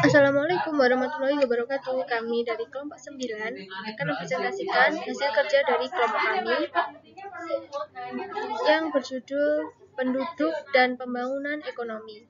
Assalamualaikum warahmatullahi wabarakatuh. Kami dari kelompok 9 akan mempresentasikan hasil kerja dari kelompok kami yang berjudul Penduduk dan Pembangunan Ekonomi.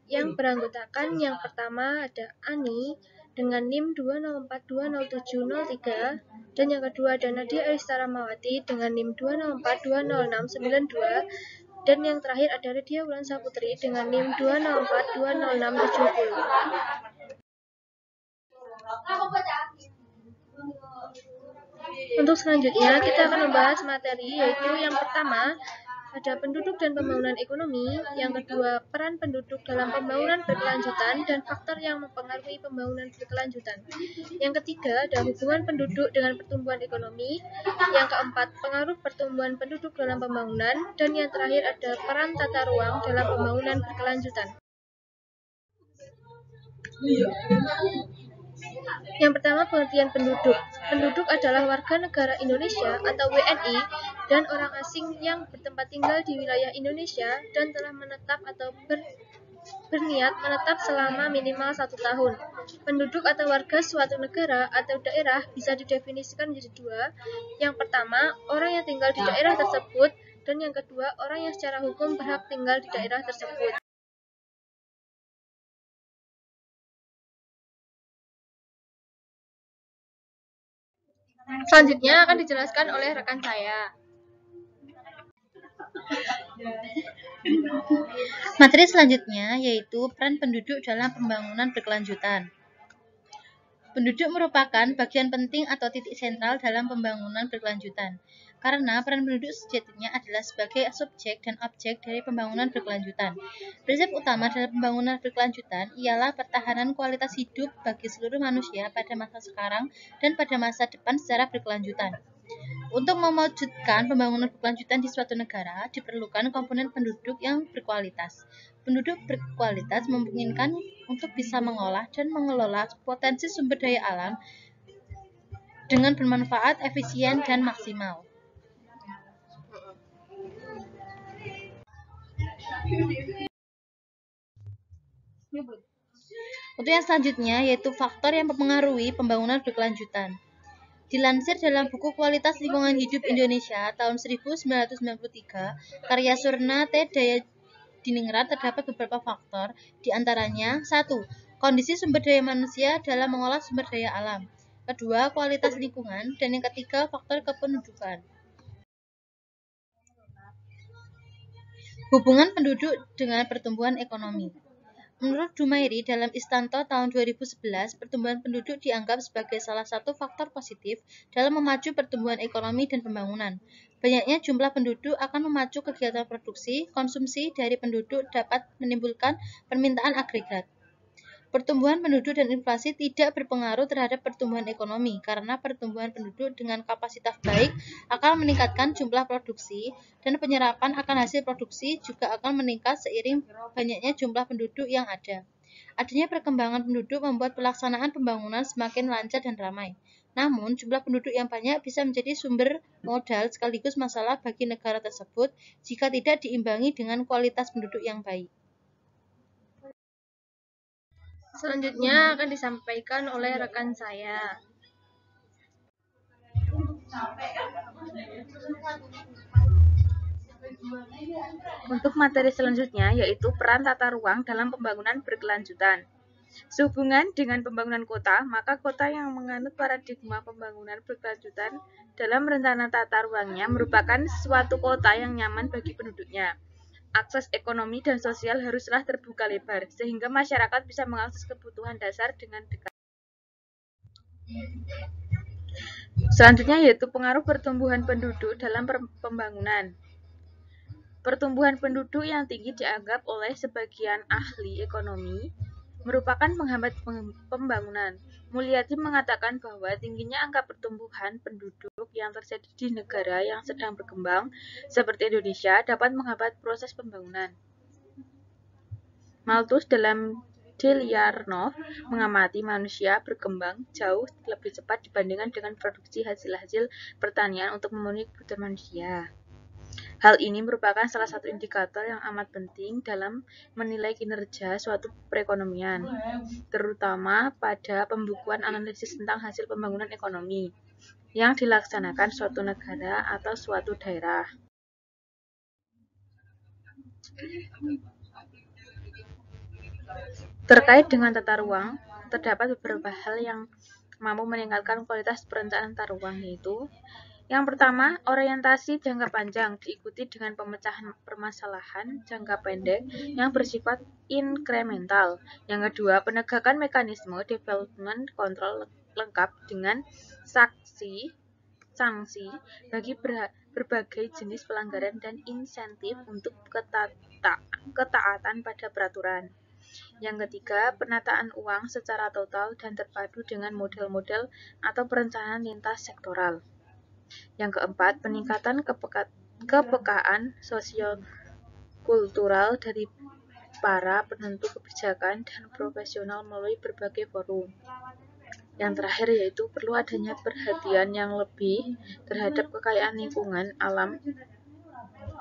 Yang beranggotakan yang pertama ada Ani dengan NIM 2042073 dan yang kedua ada Nadia Aristara Mawati dengan NIM 204200692 dan yang terakhir ada Lydia Wulan Saputri dengan NIM 204200670. Untuk selanjutnya kita akan membahas materi yaitu yang pertama ada penduduk dan pembangunan ekonomi, yang kedua peran penduduk dalam pembangunan berkelanjutan dan faktor yang mempengaruhi pembangunan berkelanjutan. Yang ketiga ada hubungan penduduk dengan pertumbuhan ekonomi, yang keempat pengaruh pertumbuhan penduduk dalam pembangunan, dan yang terakhir ada peran tata ruang dalam pembangunan berkelanjutan. Yang pertama, pengertian penduduk. Penduduk adalah warga negara Indonesia atau WNI dan orang asing yang bertempat tinggal di wilayah Indonesia dan telah menetap atau berniat menetap selama minimal 1 tahun. Penduduk atau warga suatu negara atau daerah bisa didefinisikan menjadi dua. Yang pertama, orang yang tinggal di daerah tersebut, dan yang kedua, orang yang secara hukum berhak tinggal di daerah tersebut. Selanjutnya akan dijelaskan oleh rekan saya. Materi selanjutnya yaitu peran penduduk dalam pembangunan berkelanjutan. Penduduk merupakan bagian penting atau titik sentral dalam pembangunan berkelanjutan, karena peran penduduk sejatinya adalah sebagai subjek dan objek dari pembangunan berkelanjutan. Prinsip utama dalam pembangunan berkelanjutan ialah pertahanan kualitas hidup bagi seluruh manusia pada masa sekarang dan pada masa depan secara berkelanjutan. Untuk mewujudkan pembangunan berkelanjutan di suatu negara, diperlukan komponen penduduk yang berkualitas. Penduduk berkualitas memungkinkan untuk bisa mengolah dan mengelola potensi sumber daya alam dengan bermanfaat, efisien, dan maksimal. Untuk yang selanjutnya yaitu faktor yang mempengaruhi pembangunan berkelanjutan. Dilansir dalam buku Kualitas Lingkungan Hidup Indonesia tahun 1993, karya Surna T. Dayadiningrat, terdapat beberapa faktor, di antaranya 1. Kondisi sumber daya manusia dalam mengolah sumber daya alam. Kedua, kualitas lingkungan. Dan yang ketiga, faktor kependudukan. Hubungan penduduk dengan pertumbuhan ekonomi. Menurut Dumairi dalam Istanto tahun 2011, pertumbuhan penduduk dianggap sebagai salah satu faktor positif dalam memacu pertumbuhan ekonomi dan pembangunan. Banyaknya jumlah penduduk akan memacu kegiatan produksi, konsumsi dari penduduk dapat menimbulkan permintaan agregat. Pertumbuhan penduduk dan inflasi tidak berpengaruh terhadap pertumbuhan ekonomi, karena pertumbuhan penduduk dengan kapasitas baik akan meningkatkan jumlah produksi, dan penyerapan akan hasil produksi juga akan meningkat seiring banyaknya jumlah penduduk yang ada. Adanya perkembangan penduduk membuat pelaksanaan pembangunan semakin lancar dan ramai. Namun, jumlah penduduk yang banyak bisa menjadi sumber modal sekaligus masalah bagi negara tersebut jika tidak diimbangi dengan kualitas penduduk yang baik. Selanjutnya akan disampaikan oleh rekan saya. Untuk materi selanjutnya yaitu peran tata ruang dalam pembangunan berkelanjutan. Sehubungan dengan pembangunan kota, maka kota yang menganut paradigma pembangunan berkelanjutan dalam rencana tata ruangnya merupakan suatu kota yang nyaman bagi penduduknya. Akses ekonomi dan sosial haruslah terbuka lebar, sehingga masyarakat bisa mengakses kebutuhan dasar dengan dekat. Selanjutnya yaitu pengaruh pertumbuhan penduduk dalam pembangunan. Pertumbuhan penduduk yang tinggi dianggap oleh sebagian ahli ekonomi merupakan penghambat pembangunan. Mulyadi mengatakan bahwa tingginya angka pertumbuhan penduduk yang terjadi di negara yang sedang berkembang seperti Indonesia dapat menghambat proses pembangunan. Malthus dalam Deliarnov mengamati manusia berkembang jauh lebih cepat dibandingkan dengan produksi hasil-hasil pertanian untuk memenuhi kebutuhan manusia. Hal ini merupakan salah satu indikator yang amat penting dalam menilai kinerja suatu perekonomian, terutama pada pembukuan analisis tentang hasil pembangunan ekonomi yang dilaksanakan suatu negara atau suatu daerah. Terkait dengan tata ruang, terdapat beberapa hal yang mampu meningkatkan kualitas perencanaan tata ruang, yaitu yang pertama, orientasi jangka panjang diikuti dengan pemecahan permasalahan jangka pendek yang bersifat inkremental. Yang kedua, penegakan mekanisme development control lengkap dengan sanksi bagi berbagai jenis pelanggaran dan insentif untuk ketaatan pada peraturan. Yang ketiga, penataan uang secara total dan terpadu dengan model-model atau perencanaan lintas sektoral. Yang keempat, peningkatan kepekaan sosio-kultural dari para penentu kebijakan dan profesional melalui berbagai forum. Yang terakhir yaitu perlu adanya perhatian yang lebih terhadap kekayaan lingkungan alam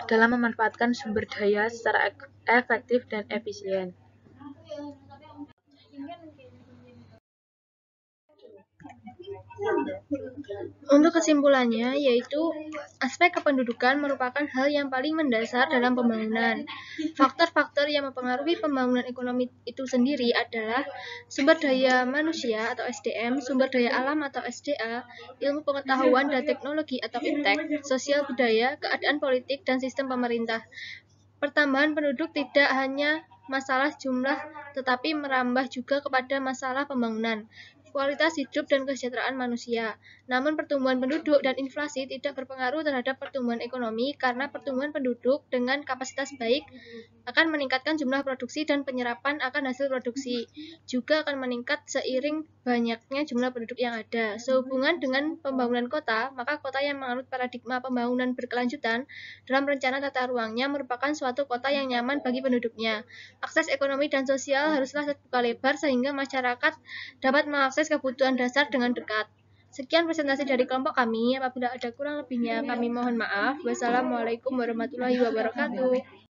dalam memanfaatkan sumber daya secara efektif dan efisien. Untuk kesimpulannya, yaitu aspek kependudukan merupakan hal yang paling mendasar dalam pembangunan. Faktor-faktor yang mempengaruhi pembangunan ekonomi itu sendiri adalah sumber daya manusia atau SDM, sumber daya alam atau SDA, ilmu pengetahuan dan teknologi atau IPTEK, sosial budaya, keadaan politik, dan sistem pemerintah. Pertambahan penduduk tidak hanya masalah jumlah, tetapi merambah juga kepada masalah pembangunan, kualitas hidup dan kesejahteraan manusia. Namun pertumbuhan penduduk dan inflasi tidak berpengaruh terhadap pertumbuhan ekonomi karena pertumbuhan penduduk dengan kapasitas baik akan meningkatkan jumlah produksi dan penyerapan akan hasil produksi. Juga akan meningkat seiring banyaknya jumlah penduduk yang ada. Sehubungan dengan pembangunan kota, maka kota yang menganut paradigma pembangunan berkelanjutan dalam rencana tata ruangnya merupakan suatu kota yang nyaman bagi penduduknya. Akses ekonomi dan sosial haruslah terbuka lebar sehingga masyarakat dapat mengakses kebutuhan dasar dengan dekat. Sekian presentasi dari kelompok kami. Apabila ada kurang lebihnya, kami mohon maaf. Wassalamualaikum warahmatullahi wabarakatuh.